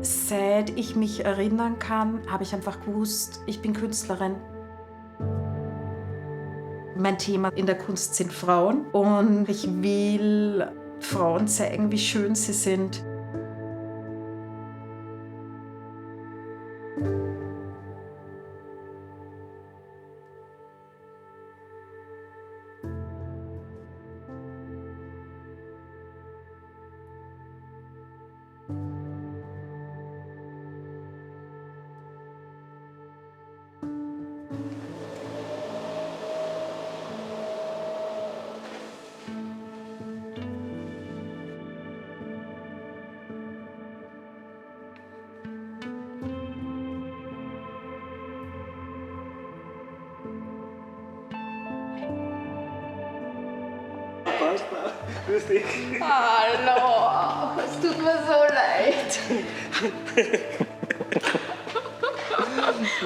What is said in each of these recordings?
Seit ich mich erinnern kann, habe ich einfach gewusst, ich bin Künstlerin. Mein Thema in der Kunst sind Frauen und ich will Frauen zeigen, wie schön sie sind. Basta, grüß dich. Hallo, es tut mir so leid.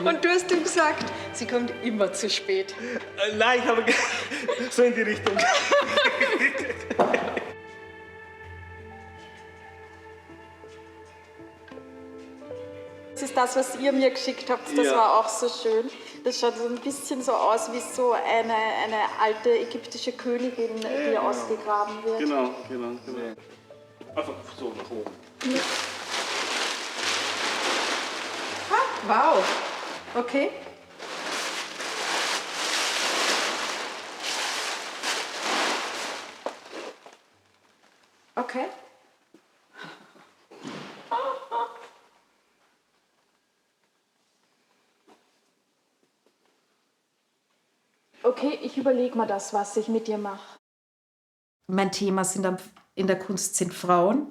Und du hast ihm gesagt, sie kommt immer zu spät. Nein, ich habe so in die Richtung. Das ist das, was ihr mir geschickt habt, das Ja. war auch so schön. Das schaut so ein bisschen so aus wie so eine alte ägyptische Königin, die ausgegraben wird. Genau. Einfach so nach oben. Wow, okay. Okay. Okay, ich überlege mal das, was ich mit dir mache. Mein Thema in der Kunst sind Frauen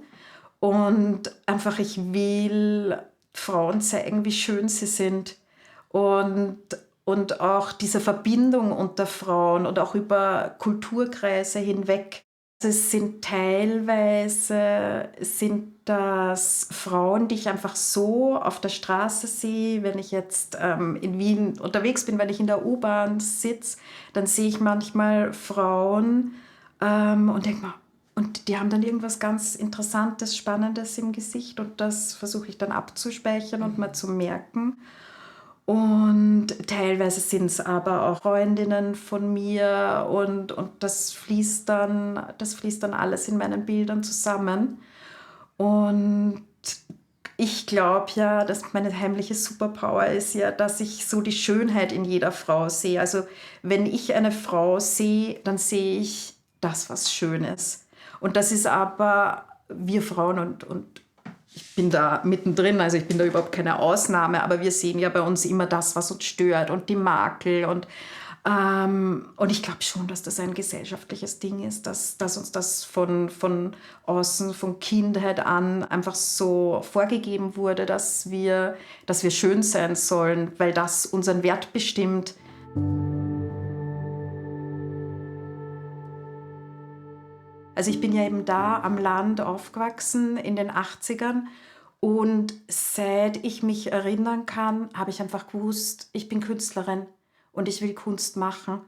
und einfach ich will Frauen zeigen, wie schön sie sind und, und auch diese Verbindung unter Frauen und auch über Kulturkreise hinweg. Es sind teilweise sind das Frauen, die ich einfach so auf der Straße sehe, wenn ich jetzt in Wien unterwegs bin, wenn ich in der U-Bahn sitze, dann sehe ich manchmal Frauen, und denke mal, und die haben dann irgendwas ganz Interessantes, Spannendes im Gesicht und das versuche ich dann abzuspeichern und mal zu merken. Und teilweise sind es aber auch Freundinnen von mir und das fließt dann alles in meinen Bildern zusammen. Und ich glaube ja, dass meine heimliche Superpower ist ja, dass ich so die Schönheit in jeder Frau sehe. Also wenn ich eine Frau sehe, dann sehe ich das, was schön ist. Und das ist aber wir Frauen und ich bin da mittendrin, also ich bin da überhaupt keine Ausnahme, aber wir sehen ja bei uns immer das, was uns stört und die Makel und ich glaube schon, dass das ein gesellschaftliches Ding ist, dass uns das von außen, von Kindheit an einfach so vorgegeben wurde, dass wir schön sein sollen, weil das unseren Wert bestimmt. Also ich bin ja eben da am Land aufgewachsen in den 80ern und seit ich mich erinnern kann, habe ich einfach gewusst, ich bin Künstlerin und ich will Kunst machen.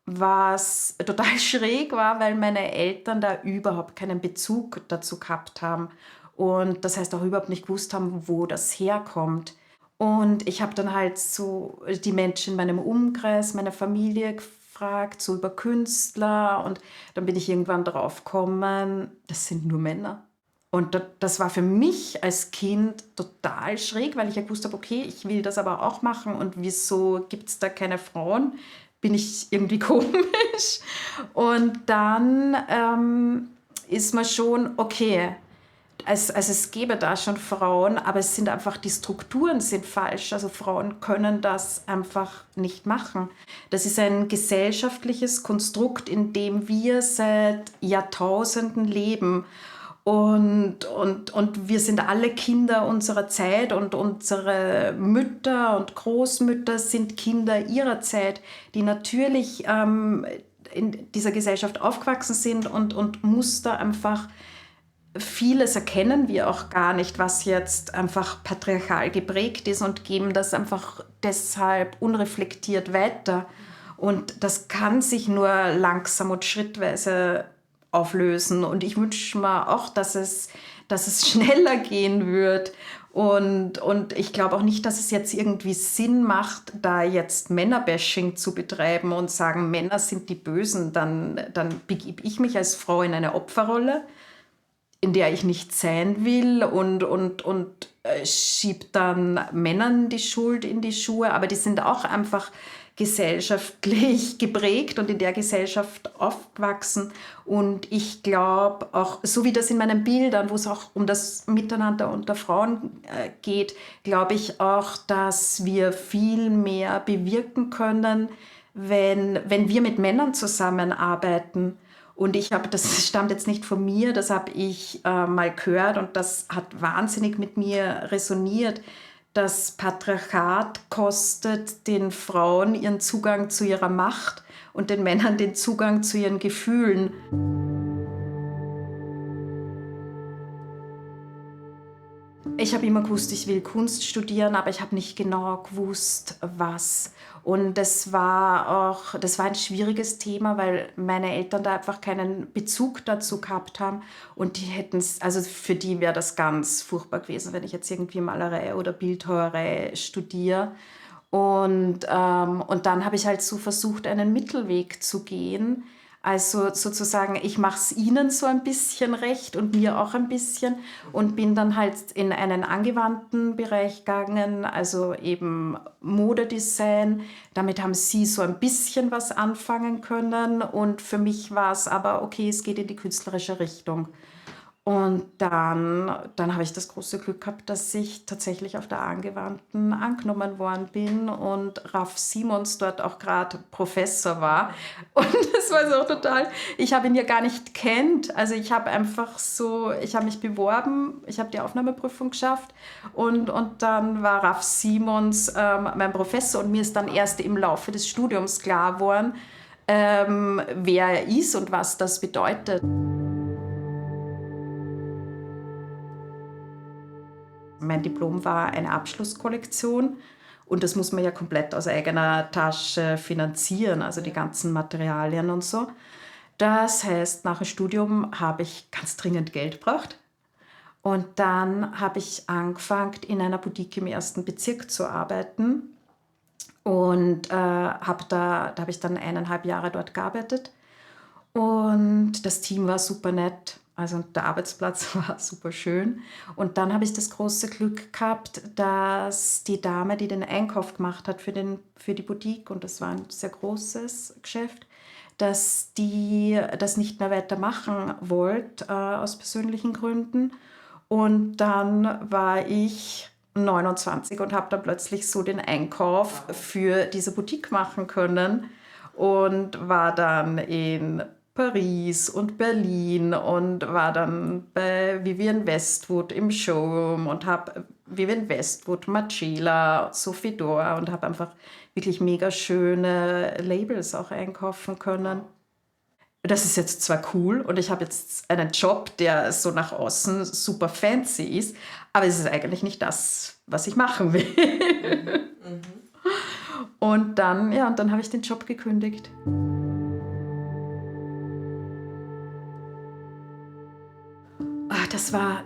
Was total schräg war, weil meine Eltern da überhaupt keinen Bezug dazu gehabt haben und das heißt auch überhaupt nicht gewusst haben, wo das herkommt. Und ich habe dann halt so die Menschen in meinem Umkreis, meine Familie gefragt, so über Künstler. Und dann bin ich irgendwann drauf gekommen, das sind nur Männer. Und das war für mich als Kind total schräg, weil ich ja gewusst habe, okay, ich will das aber auch machen. Und wieso gibt es da keine Frauen? Bin ich irgendwie komisch? Und dann ist man schon, okay, also es gäbe da schon Frauen, aber es sind einfach, die Strukturen sind falsch. Also Frauen können das einfach nicht machen. Das ist ein gesellschaftliches Konstrukt, in dem wir seit Jahrtausenden leben. Und wir sind alle Kinder unserer Zeit und unsere Mütter und Großmütter sind Kinder ihrer Zeit, die natürlich in dieser Gesellschaft aufgewachsen sind und Muster einfach. Vieles erkennen wir auch gar nicht, was jetzt einfach patriarchal geprägt ist und geben das einfach deshalb unreflektiert weiter. Und das kann sich nur langsam und schrittweise auflösen. Und ich wünsche mir auch, dass dass es schneller gehen wird. Und ich glaube auch nicht, dass es jetzt irgendwie Sinn macht, da jetzt Männerbashing zu betreiben und sagen, Männer sind die Bösen. Dann begebe ich mich als Frau in eine Opferrolle, in der ich nicht sein will und schiebe dann Männern die Schuld in die Schuhe. Aber die sind auch einfach gesellschaftlich geprägt und in der Gesellschaft aufgewachsen. Und ich glaube auch, so wie das in meinen Bildern, wo es auch um das Miteinander unter Frauen geht, glaube ich auch, dass wir viel mehr bewirken können, wenn wir mit Männern zusammenarbeiten. Und das stammt jetzt nicht von mir, das habe ich mal gehört und das hat wahnsinnig mit mir resoniert. Das Patriarchat kostet den Frauen ihren Zugang zu ihrer Macht und den Männern den Zugang zu ihren Gefühlen. Ich habe immer gewusst, ich will Kunst studieren, aber ich habe nicht genau gewusst, was. Und das war ein schwieriges Thema, weil meine Eltern da einfach keinen Bezug dazu gehabt haben. Und also für die wäre das ganz furchtbar gewesen, wenn ich jetzt irgendwie Malerei oder Bildhauerei studiere. Und dann habe ich halt so versucht, einen Mittelweg zu gehen. Also sozusagen, ich mache es ihnen so ein bisschen recht und mir auch ein bisschen und bin dann halt in einen angewandten Bereich gegangen, also eben Modedesign. Damit haben sie so ein bisschen was anfangen können und für mich war es aber, okay, es geht in die künstlerische Richtung. Und dann habe ich das große Glück gehabt, dass ich tatsächlich auf der Angewandten angenommen worden bin und Raf Simons dort auch gerade Professor war. Und das war so total, ich habe ihn ja gar nicht kennt. Also ich habe mich beworben, ich habe die Aufnahmeprüfung geschafft und dann war Raf Simons mein Professor und mir ist dann erst im Laufe des Studiums klar geworden, wer er ist und was das bedeutet. Mein Diplom war eine Abschlusskollektion und das muss man ja komplett aus eigener Tasche finanzieren, also die ganzen Materialien und so. Das heißt, nach dem Studium habe ich ganz dringend Geld gebraucht und dann habe ich angefangen, in einer Boutique im 1. Bezirk zu arbeiten und da habe ich dann 1,5 Jahre dort gearbeitet und das Team war super nett. Also der Arbeitsplatz war super schön. Und dann habe ich das große Glück gehabt, dass die Dame, die den Einkauf gemacht hat für die Boutique, und das war ein sehr großes Geschäft, dass die das nicht mehr weitermachen wollte, aus persönlichen Gründen. Und dann war ich 29 und habe dann plötzlich so den Einkauf für diese Boutique machen können und war dann in Paris und Berlin und war dann bei Vivienne Westwood im Showroom und habe Vivienne Westwood, Margiela, Sophie Dor und habe einfach wirklich mega schöne Labels auch einkaufen können. Das ist jetzt zwar cool und ich habe jetzt einen Job, der so nach außen super fancy ist, aber es ist eigentlich nicht das, was ich machen will. Und dann habe ich den Job gekündigt.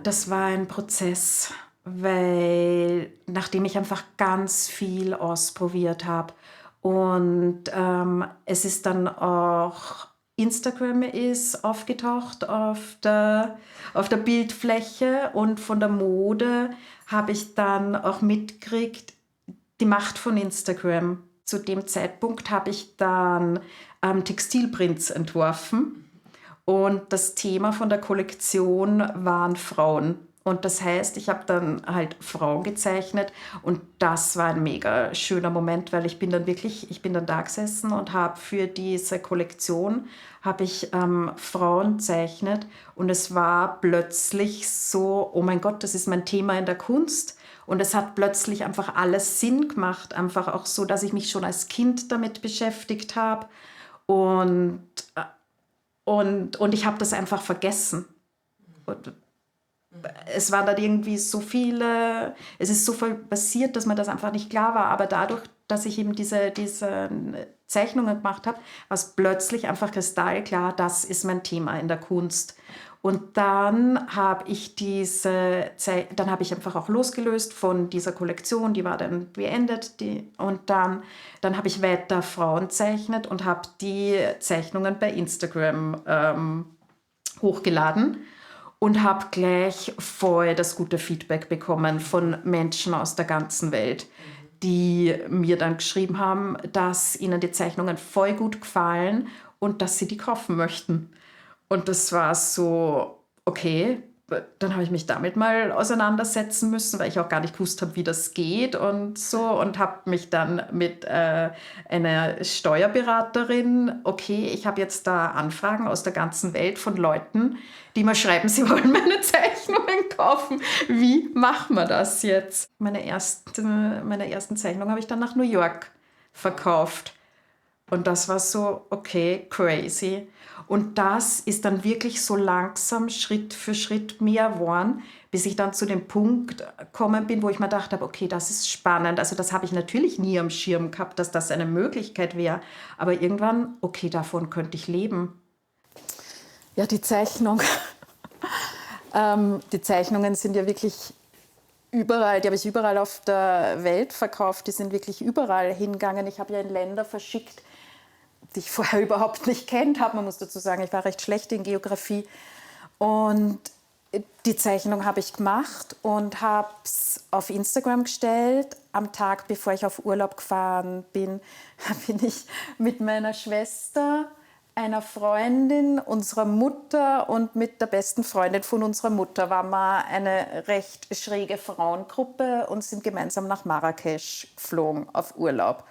Das war ein Prozess, weil nachdem ich einfach ganz viel ausprobiert habe und es ist dann auch Instagram ist aufgetaucht auf der Bildfläche und von der Mode habe ich dann auch mitgekriegt, die Macht von Instagram. Zu dem Zeitpunkt habe ich dann Textilprints entworfen. Und das Thema von der Kollektion waren Frauen. Und das heißt, ich habe dann halt Frauen gezeichnet und das war ein mega schöner Moment, weil ich bin dann da gesessen und habe für diese Kollektion Frauen gezeichnet und es war plötzlich so, oh mein Gott, das ist mein Thema in der Kunst. Und es hat plötzlich einfach alles Sinn gemacht, einfach auch so, dass ich mich schon als Kind damit beschäftigt habe und ich habe das einfach vergessen. Und es war dann irgendwie es ist so viel passiert, dass mir das einfach nicht klar war. Aber dadurch, dass ich eben diese Zeichnungen gemacht habe, war es plötzlich einfach kristallklar, das ist mein Thema in der Kunst. Und dann habe ich dann habe ich einfach auch losgelöst von dieser Kollektion, die war dann beendet. Und dann habe ich weiter Frauen zeichnet und habe die Zeichnungen bei Instagram hochgeladen und habe gleich voll das gute Feedback bekommen von Menschen aus der ganzen Welt, die mir dann geschrieben haben, dass ihnen die Zeichnungen voll gut gefallen und dass sie die kaufen möchten. Und das war so, okay, dann habe ich mich damit mal auseinandersetzen müssen, weil ich auch gar nicht gewusst habe, wie das geht und so. Und habe mich dann mit einer Steuerberaterin, okay, ich habe jetzt da Anfragen aus der ganzen Welt von Leuten, die mir schreiben, sie wollen meine Zeichnungen kaufen. Wie machen wir das jetzt? Meine ersten Zeichnungen habe ich dann nach New York verkauft. Und das war so, okay, crazy. Und das ist dann wirklich so langsam, Schritt für Schritt mehr geworden, bis ich dann zu dem Punkt gekommen bin, wo ich mir gedacht habe, okay, das ist spannend. Also das habe ich natürlich nie am Schirm gehabt, dass das eine Möglichkeit wäre. Aber irgendwann, okay, davon könnte ich leben. Ja, die Zeichnung. Die Zeichnungen sind ja wirklich überall, die habe ich überall auf der Welt verkauft, die sind wirklich überall hingegangen. Ich habe ja in Länder verschickt, die ich vorher überhaupt nicht kennt habe. Man muss dazu sagen, ich war recht schlecht in Geografie. Und die Zeichnung habe ich gemacht und habe es auf Instagram gestellt. Am Tag, bevor ich auf Urlaub gefahren bin, bin ich mit meiner Schwester, einer Freundin, unserer Mutter und mit der besten Freundin von unserer Mutter waren wir eine recht schräge Frauengruppe und sind gemeinsam nach Marrakesch geflogen auf Urlaub.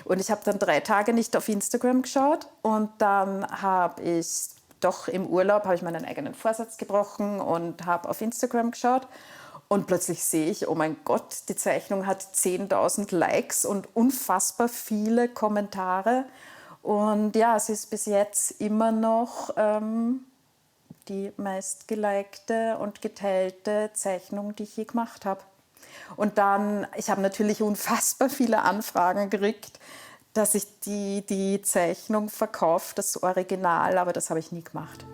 Und ich habe dann 3 Tage nicht auf Instagram geschaut und dann habe ich doch im Urlaub habe ich meinen eigenen Vorsatz gebrochen und habe auf Instagram geschaut und plötzlich sehe ich, oh mein Gott, die Zeichnung hat 10.000 Likes und unfassbar viele Kommentare. Und ja, es ist bis jetzt immer noch die meistgelikte und geteilte Zeichnung, die ich je gemacht habe. Und dann, ich habe natürlich unfassbar viele Anfragen gekriegt, dass ich die Zeichnung verkaufe, das Original, aber das habe ich nie gemacht.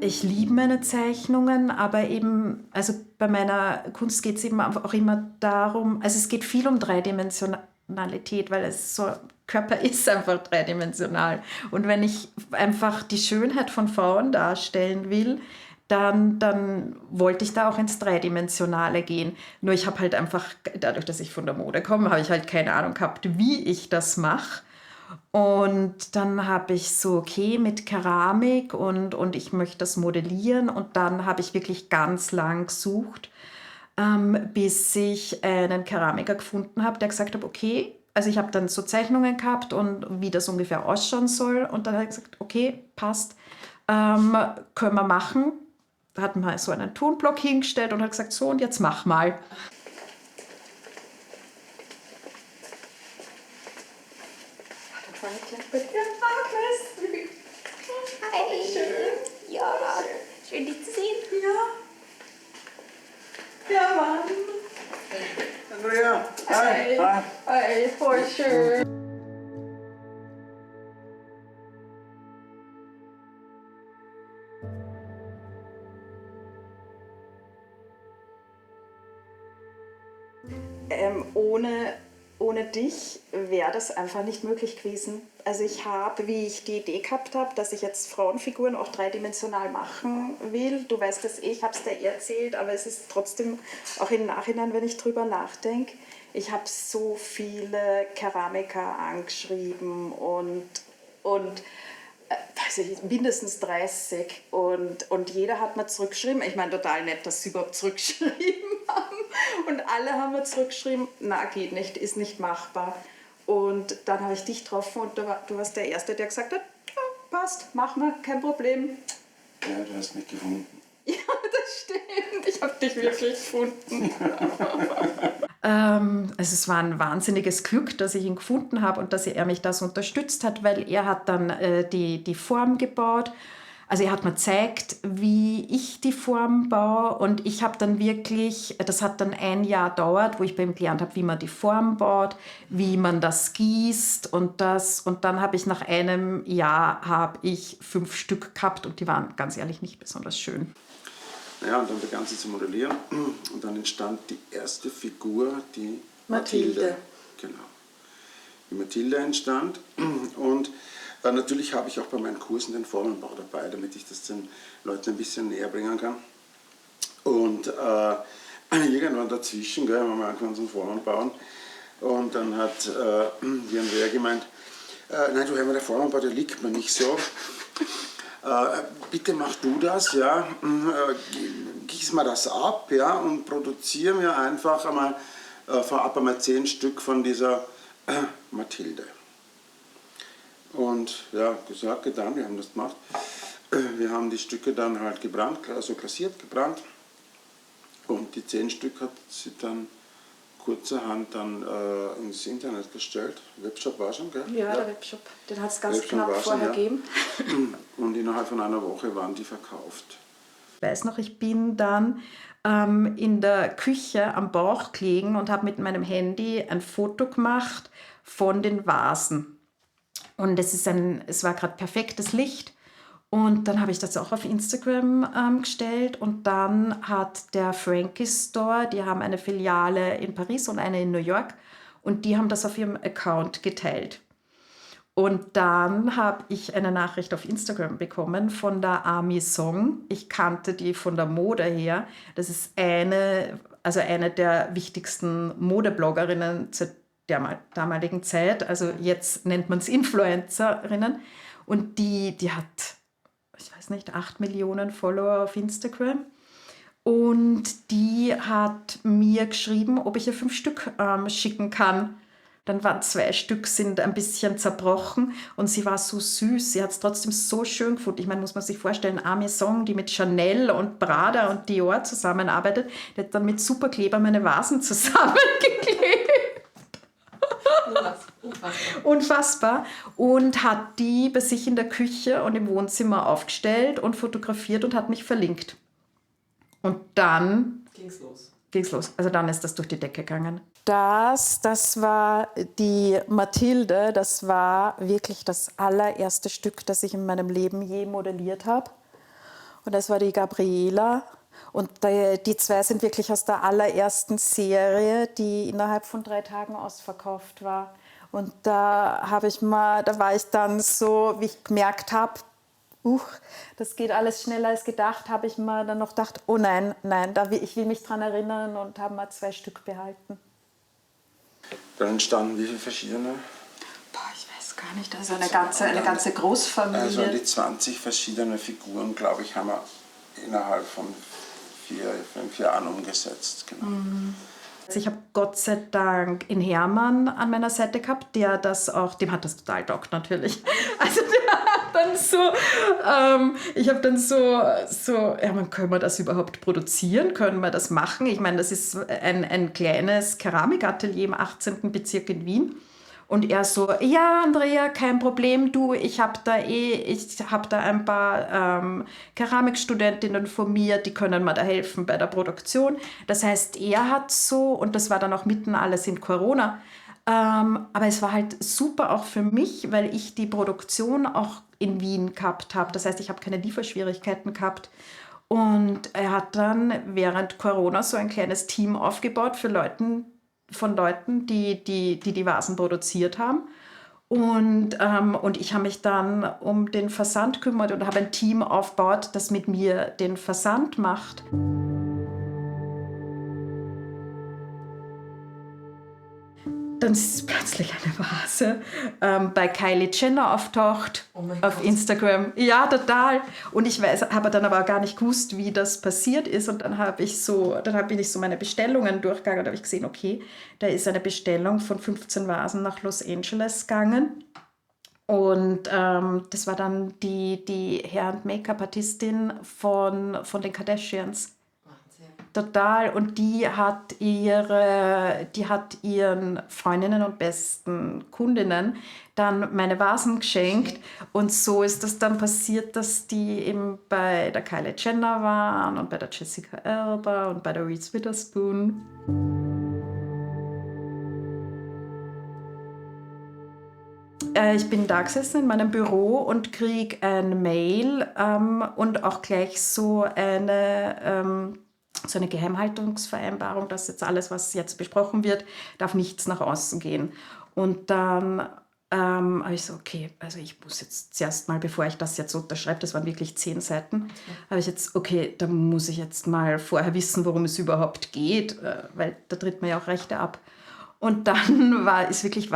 Ich liebe meine Zeichnungen, aber eben, also bei meiner Kunst geht es eben auch immer darum, also es geht viel um Dreidimensionalität, weil es so, Körper ist einfach dreidimensional. Und wenn ich einfach die Schönheit von Frauen darstellen will, dann wollte ich da auch ins Dreidimensionale gehen. Nur ich habe halt einfach, dadurch, dass ich von der Mode komme, habe ich halt keine Ahnung gehabt, wie ich das mache. Und dann habe ich so, okay, mit Keramik und ich möchte das modellieren. Und dann habe ich wirklich ganz lang gesucht, bis ich einen Keramiker gefunden habe, der gesagt hat, okay, also ich habe dann so Zeichnungen gehabt und wie das ungefähr ausschauen soll. Und dann hat er gesagt, okay, passt, können wir machen. Da hat man so einen Tonblock hingestellt und hat gesagt, so und jetzt mach mal. Hi. Ja, schön dich zu sehen. Ja, Mann. Andrea, hi. Hi. Hi, voll schön. Ohne dich wäre das einfach nicht möglich gewesen. Also ich habe, wie ich die Idee gehabt habe, dass ich jetzt Frauenfiguren auch dreidimensional machen will. Du weißt das eh, ich habe es dir erzählt, aber es ist trotzdem auch im Nachhinein, wenn ich drüber nachdenke, ich habe so viele Keramiker angeschrieben und weiß ich, mindestens 30 und jeder hat mir zurückgeschrieben, ich meine total nett, dass sie überhaupt zurückgeschrieben haben und alle haben mir zurückgeschrieben, na geht nicht, ist nicht machbar und dann habe ich dich getroffen und du warst der Erste, der gesagt hat, ja, passt, mach mal, kein Problem. Ja, du hast mich gefunden. Ja, das stimmt, ich habe dich wirklich gefunden. Also es war ein wahnsinniges Glück, dass ich ihn gefunden habe und dass er mich das unterstützt hat, weil er hat dann die Form gebaut. Also er hat mir gezeigt, wie ich die Form baue und ich habe dann wirklich, das hat dann ein Jahr gedauert, wo ich bei ihm gelernt habe, wie man die Form baut, wie man das gießt und das. Und dann habe ich nach einem Jahr habe ich 5 Stück gehabt und die waren ganz ehrlich nicht besonders schön. Naja, und dann begann sie zu modellieren und dann entstand die erste Figur, die Mathilde. Genau. Die Mathilde entstand und natürlich habe ich auch bei meinen Kursen den Formenbau dabei, damit ich das den Leuten ein bisschen näher bringen kann. Und irgendwann dazwischen, gell, haben wir angefangen zum Formen bauen. Und dann hat die Andrea gemeint, nein, du, hör mal, der Formenbau, der liegt mir nicht so. Bitte mach du das, ja, gieß mal das ab, ja, und produziere mir einfach einmal vorab einmal 10 Stück von dieser Mathilde. Und ja, gesagt, getan, wir haben das gemacht. Wir haben die Stücke dann halt gebrannt, also glasiert, gebrannt. Und die 10 Stück hat sie dann kurzerhand dann ins Internet gestellt. Webshop war schon, gell? Ja, der Webshop, den hat es ganz Webshop knapp war schon, vorher ja. gegeben. Und innerhalb von einer Woche waren die verkauft. Ich weiß noch, ich bin dann in der Küche am Bauch gelegen und habe mit meinem Handy ein Foto gemacht von den Vasen. Und es war gerade perfektes Licht. Und dann habe ich das auch auf Instagram gestellt. Und dann hat der Frankie Store, die haben eine Filiale in Paris und eine in New York. Und die haben das auf ihrem Account geteilt. Und dann habe ich eine Nachricht auf Instagram bekommen von der Ami Song. Ich kannte die von der Mode her. Das ist eine der wichtigsten Modebloggerinnen zur damaligen Zeit. Also jetzt nennt man es Influencerinnen. Und die hat, ich weiß nicht, 8 Millionen Follower auf Instagram. Und die hat mir geschrieben, ob ich ihr 5 Stück schicken kann. Dann waren 2 Stück, sind ein bisschen zerbrochen und sie war so süß. Sie hat es trotzdem so schön gefunden. Ich meine, muss man sich vorstellen, Ami Song, die mit Chanel und Prada und Dior zusammenarbeitet, die hat dann mit Superkleber meine Vasen zusammengeklebt. Unfassbar. Und hat die bei sich in der Küche und im Wohnzimmer aufgestellt und fotografiert und hat mich verlinkt. Und dann ging's los. Also dann ist das durch die Decke gegangen. Das war die Mathilde, das war wirklich das allererste Stück, das ich in meinem Leben je modelliert habe. Und das war die Gabriela. Und die 2 sind wirklich aus der allerersten Serie, die innerhalb von 3 Tagen ausverkauft war. Und da war ich dann so, wie ich gemerkt habe, das geht alles schneller als gedacht, habe ich mir dann noch gedacht, oh nein, ich will mich daran erinnern und habe mal 2 Stück behalten. Dann entstanden wie viele verschiedene? Ich weiß gar nicht, also eine ganze Großfamilie. Also die 20 verschiedene Figuren, glaube ich, haben wir innerhalb von 5 Jahren umgesetzt. Genau. Also ich habe Gott sei Dank in Hermann an meiner Seite gehabt, dem hat das total taugt natürlich. Also der hat dann ich habe dann ja, können wir das überhaupt produzieren? Können wir das machen? Ich meine, das ist ein kleines Keramikatelier im 18. Bezirk in Wien. Und er so, ja, Andrea, kein Problem, du, ich habe da ein paar Keramikstudentinnen von mir, die können mir da helfen bei der Produktion. Das heißt, er hat so, und das war dann auch mitten alles in Corona, aber es war halt super auch für mich, weil ich die Produktion auch in Wien gehabt habe. Das heißt, ich habe keine Lieferschwierigkeiten gehabt. Und er hat dann während Corona so ein kleines Team aufgebaut von Leuten, die Vasen produziert haben. Und ich habe mich dann um den Versand gekümmert und habe ein Team aufgebaut, das mit mir den Versand macht. Dann ist plötzlich eine Vase bei Kylie Jenner auftaucht auf Instagram. Ja, total. Und ich habe dann aber gar nicht gewusst, wie das passiert ist. Und dann bin ich so meine Bestellungen durchgegangen und habe ich gesehen, okay, da ist eine Bestellung von 15 Vasen nach Los Angeles gegangen. Und das war dann die Hair- und Make-up-Artistin von den Kardashians. Total. Und die hat ihren Freundinnen und besten Kundinnen dann meine Vasen geschenkt. Und so ist das dann passiert, dass die eben bei der Kylie Jenner waren und bei der Jessica Alba und bei der Reese Witherspoon. Ich bin da gesessen in meinem Büro und kriege ein Mail und auch gleich so eine Geheimhaltungsvereinbarung, dass jetzt alles, was jetzt besprochen wird, darf nichts nach außen gehen. Und dann habe ich so, okay, also ich muss jetzt zuerst mal, bevor ich das jetzt unterschreibe, das waren wirklich 10 Seiten, habe ich jetzt, okay, da muss ich jetzt mal vorher wissen, worum es überhaupt geht, weil da tritt man ja auch Rechte ab. Und dann war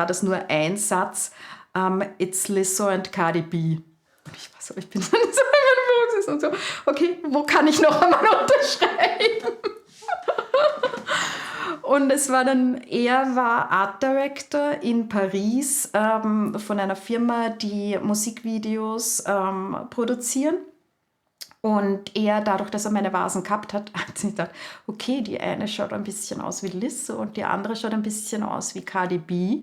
das nur ein Satz, it's Lizzo and Cardi B. Und ich bin dann so in meinem Büro gesessen und so, okay, wo kann ich noch einmal unterschreiben? Und er war Art Director in Paris von einer Firma, die Musikvideos produzieren. Und er, dadurch, dass er meine Vasen gehabt hat, hat sich gedacht, okay, die eine schaut ein bisschen aus wie Lizzo und die andere schaut ein bisschen aus wie Cardi B.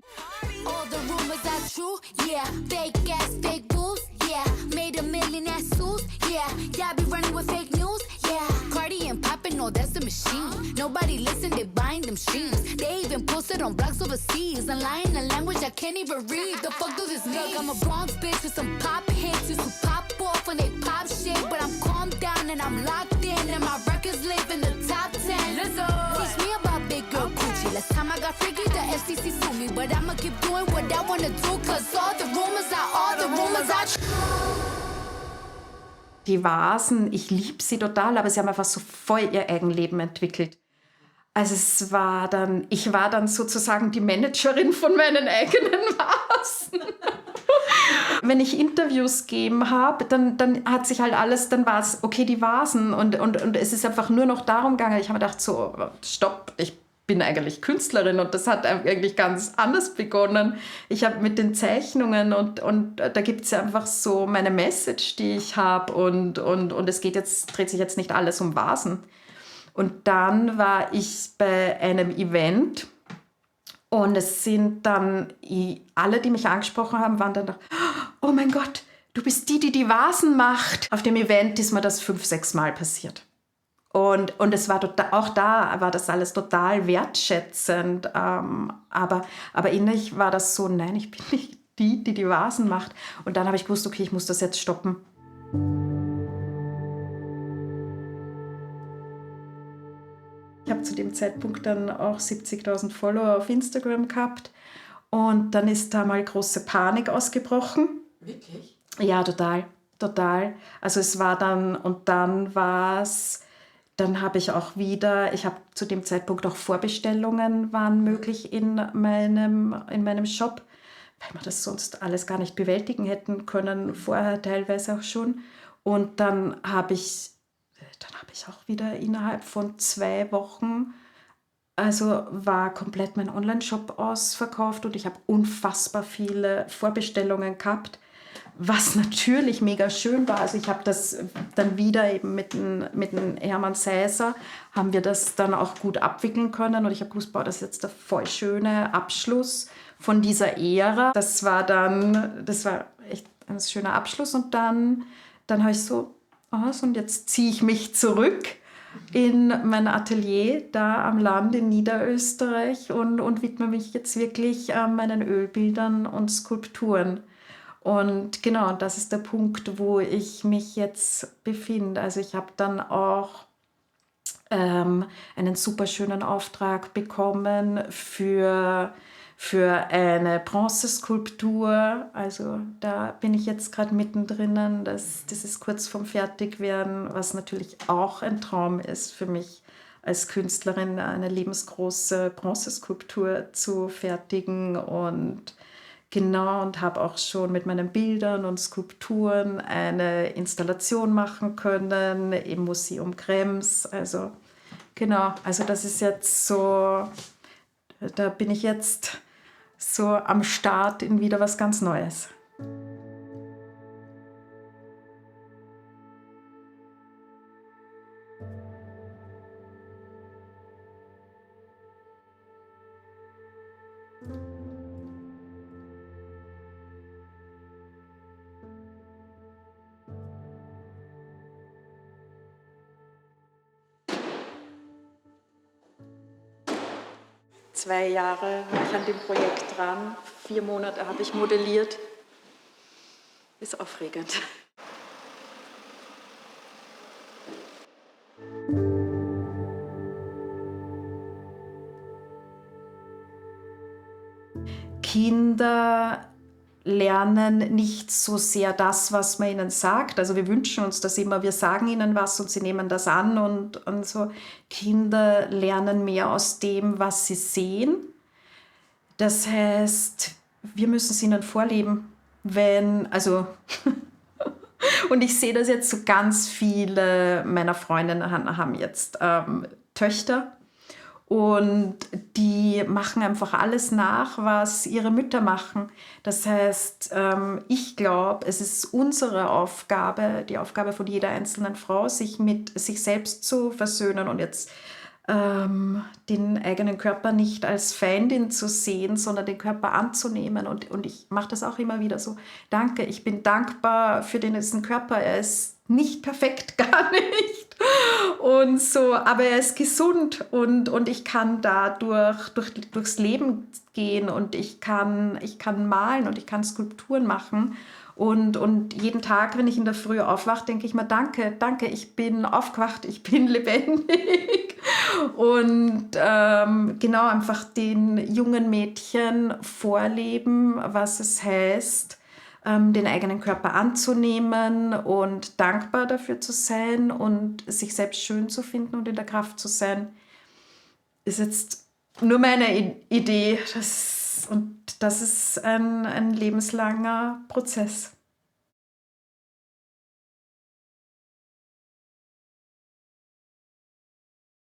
All the rumors are true, yeah. Fake ass, fake boobs, yeah. Made a million ass suits, yeah. Y'all be running with fake news, yeah. Cardi and poppin', no, that's a machine. Nobody listen, they buying them streams. They even posted on blogs overseas and lying a language I can't even read. The fuck does this mean? Look, I'm a Bronx bitch with some pop hits. Used to pop off when they pop shit, but I'm calmed down and I'm locked in, and my records live in the top 10. Listen, teach me about big girl coochie. Last time I got freaky, the FCC sued me, but I'ma keep doing what I wanna do, cause all the rumors are true. Die Vasen, ich liebe sie total, aber sie haben einfach so voll ihr Eigenleben entwickelt. Also ich war dann sozusagen die Managerin von meinen eigenen Vasen. Wenn ich Interviews gegeben habe, dann hat sich halt alles, dann war es, okay, die Vasen und es ist einfach nur noch darum gegangen. Ich habe mir gedacht, so, stopp, ich bin eigentlich Künstlerin und das hat eigentlich ganz anders begonnen. Ich habe mit den Zeichnungen und da gibt es ja einfach so meine Message, die ich habe und es dreht sich jetzt nicht alles um Vasen. Und dann war ich bei einem Event und es sind dann alle, die mich angesprochen haben, waren dann, oh mein Gott, du bist die Vasen macht. Auf dem Event ist mir das 5-6 Mal passiert. Und es war auch da war das alles total wertschätzend. Aber innerlich war das so, nein, ich bin nicht die Vasen macht. Und dann habe ich gewusst, okay, ich muss das jetzt stoppen. Ich habe zu dem Zeitpunkt dann auch 70.000 Follower auf Instagram gehabt. Und dann ist da mal große Panik ausgebrochen. Wirklich? Ja, total. Also es war dann, und dann war es, dann habe ich auch wieder, ich habe zu dem Zeitpunkt auch Vorbestellungen waren möglich in meinem Shop, weil wir das sonst alles gar nicht bewältigen hätten können, vorher teilweise auch schon. Und dann habe ich auch wieder innerhalb von 2 Wochen, also war komplett mein Online-Shop ausverkauft und ich habe unfassbar viele Vorbestellungen gehabt, was natürlich mega schön war. Also ich habe das dann wieder eben mit dem Hermann Seiser, haben wir das dann auch gut abwickeln können und ich habe gewusst, boah, das ist jetzt der voll schöne Abschluss von dieser Ära. Das war echt ein schöner Abschluss und dann habe ich so, und jetzt ziehe ich mich zurück in mein Atelier da am Land in Niederösterreich und widme mich jetzt wirklich meinen Ölbildern und Skulpturen. Und genau, das ist der Punkt, wo ich mich jetzt befinde. Also ich habe dann auch einen super schönen Auftrag bekommen für eine Bronzeskulptur. Also da bin ich jetzt gerade mittendrin. Das ist kurz vorm Fertigwerden, was natürlich auch ein Traum ist für mich als Künstlerin, eine lebensgroße Bronzeskulptur zu fertigen. Und genau, und habe auch schon mit meinen Bildern und Skulpturen eine Installation machen können im Museum Krems. Also genau, also das ist jetzt so, da bin ich jetzt so am Start in wieder was ganz Neues. 2 Jahre war ich an dem Projekt dran. 4 Monate habe ich modelliert. Ist aufregend. Kinder lernen nicht so sehr das, was man ihnen sagt. Also wir wünschen uns das immer, wir sagen ihnen was und sie nehmen das an und so. Kinder lernen mehr aus dem, was sie sehen. Das heißt, wir müssen es ihnen vorleben. Und ich sehe das jetzt so, ganz viele meiner Freundinnen haben jetzt Töchter. Und die machen einfach alles nach, was ihre Mütter machen. Das heißt, ich glaube, es ist unsere Aufgabe, die Aufgabe von jeder einzelnen Frau, sich mit sich selbst zu versöhnen und jetzt den eigenen Körper nicht als Feindin zu sehen, sondern den Körper anzunehmen. Und ich mache das auch immer wieder so. Danke, ich bin dankbar für diesen Körper. Er ist nicht perfekt, gar nicht. Und so, aber er ist gesund und ich kann durchs Leben gehen und ich kann malen und ich kann Skulpturen machen. Und jeden Tag, wenn ich in der Früh aufwache, denke ich mir, danke, ich bin aufgewacht, ich bin lebendig. Und genau, einfach den jungen Mädchen vorleben, was es heißt, den eigenen Körper anzunehmen und dankbar dafür zu sein und sich selbst schön zu finden und in der Kraft zu sein, ist jetzt nur meine Idee. Das ist ein lebenslanger Prozess.